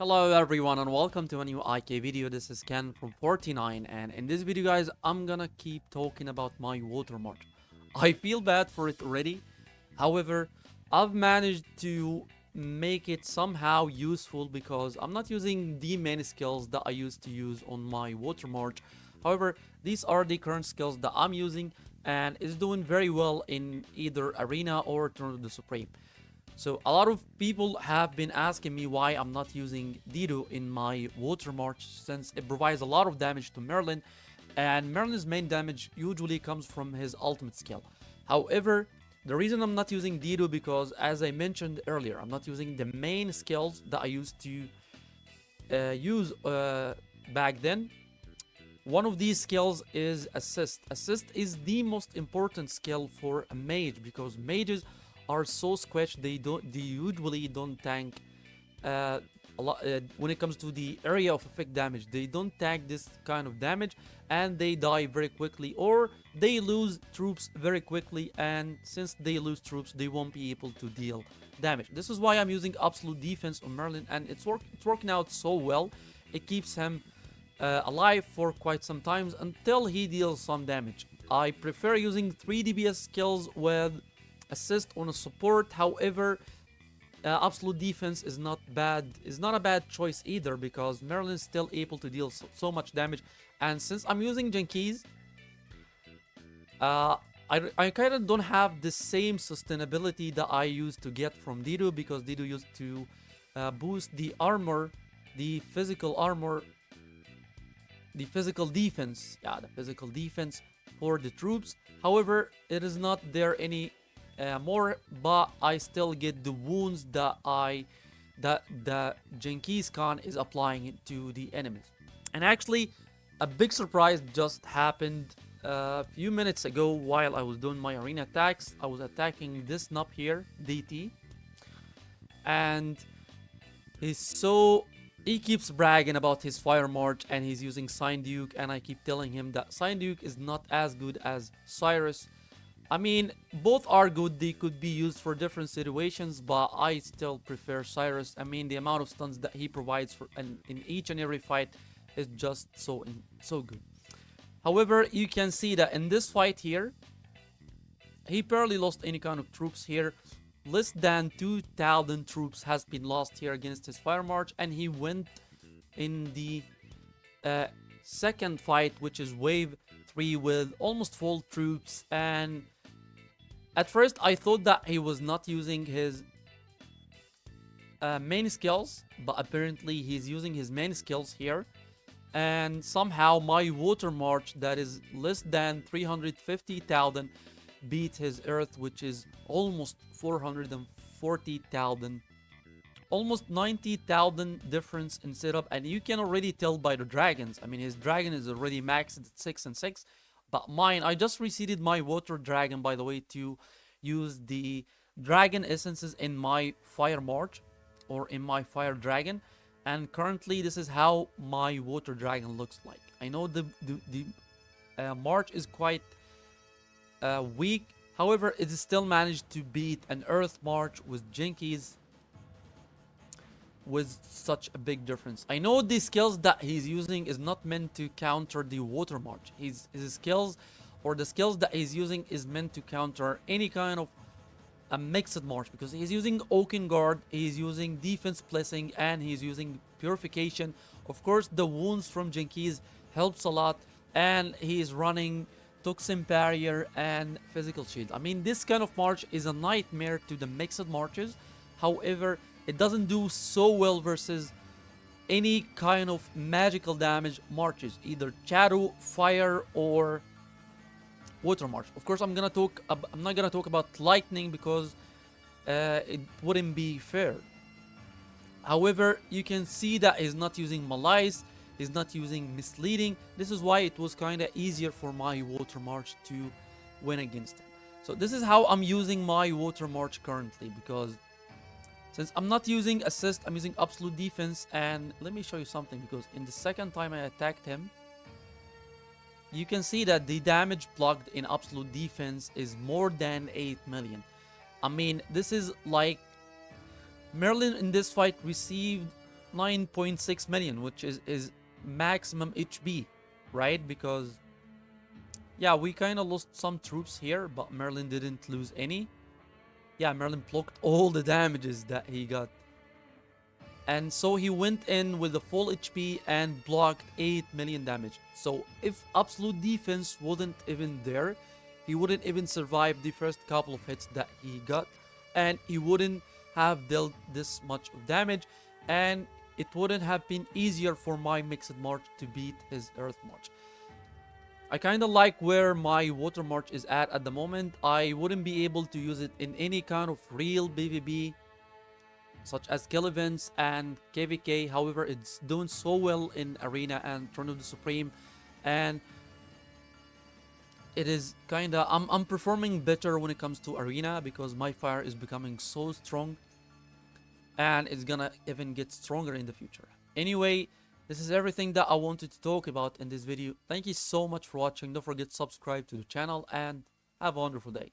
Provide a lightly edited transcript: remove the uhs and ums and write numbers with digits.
Hello everyone and welcome to a new IK video. This is Ken from 49, and in this video guys I'm gonna keep talking about my watermark. I feel bad for it already. However, I've managed to make it somehow useful because I'm not using the main skills that I used to use on my watermark. However, these are the current skills that I'm using and is doing very well in either Arena or Turn of the Supreme. So a lot of people have been asking me why I'm not using Dido in my watermark, since it provides a lot of damage to Merlin, and Merlin's main damage usually comes from his ultimate skill. However, the reason I'm not using Dido because, as I mentioned earlier, I'm not using the main skills that I used to use back then. One of these skills is assist. Assist is the most important skill for a mage because mages are so squished. They usually don't tank a lot when it comes to the area of effect damage. They don't tank this kind of damage and they die very quickly, or they lose troops very quickly, and since they lose troops they won't be able to deal damage. This is why I'm using absolute defense on Merlin, and it's working out so well. It keeps him alive for quite some time until he deals some damage. I prefer using 3 DPS skills with assist on a support. However, absolute defense is not a bad choice either because Merlin is still able to deal so much damage, and since I'm using Ghenighis, I kind of don't have the same sustainability that I used to get from Dido, because Dido used to boost the armor, the physical armor, the physical defense, the physical defense for the troops. However, it is not there any more, but I still get the wounds that the Ghenighis Khan is applying to the enemies. And actually, a big surprise just happened a few minutes ago while I was doing my arena attacks. I was attacking this nub here, DT, and he keeps bragging about his fire march and he's using Sign Duke, and I keep telling him that Sign Duke is not as good as Cyrus. I mean, both are good. They could be used for different situations, but I still prefer Cyrus. I mean, the amount of stuns that he provides in each and every fight is just so good. However, you can see that in this fight here, he barely lost any kind of troops here. Less than 2,000 troops has been lost here against his fire march, and he went in the second fight, which is wave 3, with almost full troops. And at first I thought that he was not using his main skills, but apparently he's using his main skills here, and somehow my water march that is less than 350,000 beat his earth, which is almost 440,000, almost 90,000 difference in setup. And you can already tell by the dragons. I mean, his dragon is already maxed at 6 and 6, but mine, I just reseeded my water dragon, by the way, to use the dragon essences in my fire march or in my fire dragon, and currently this is how my water dragon looks like. I know the march is quite weak. However, it still managed to beat an earth march with Ghenighis with such a big difference. I know the skills that he's using is not meant to counter the water march. His skills, or the skills that he's using, is meant to counter any kind of a mixed march, because he's using Oaken Guard, he's using defense blessing, and he's using purification. Of course, the wounds from Ghenighis helps a lot, and he's running toxin barrier and physical shield. I mean, this kind of march is a nightmare to the mixed marches. However, it doesn't do so well versus any kind of magical damage marches, either shadow, fire, or water march. Of course, I'm not gonna talk about lightning because it wouldn't be fair. However, you can see that he's not using malice, he's not using misleading. This is why it was kind of easier for my water march to win against him. So this is how I'm using my water march currently, because since I'm not using assist, I'm using absolute defense. And let me show you something, because in the second time I attacked him, you can see that the damage blocked in absolute defense is more than 8 million. I mean, this is like Merlin in this fight received 9.6 million, which is maximum HP, right? Because yeah, we kind of lost some troops here, but Merlin didn't lose any. Yeah, Merlin blocked all the damages that he got. And so he went in with the full HP and blocked 8 million damage. So if absolute defense wasn't even there, he wouldn't even survive the first couple of hits that he got, and he wouldn't have dealt this much of damage, and it wouldn't have been easier for my Mixed March to beat his Earth March. I kind of like where my Water March is at the moment. I wouldn't be able to use it in any kind of real PvP, such as kill events and KVK. However, it's doing so well in Arena and Throne of the Supreme, and it is kinda I'm performing better when it comes to Arena because my fire is becoming so strong, and it's gonna even get stronger in the future. Anyway, this is everything that I wanted to talk about in this video. Thank you so much for watching. Don't forget to subscribe to the channel and have a wonderful day.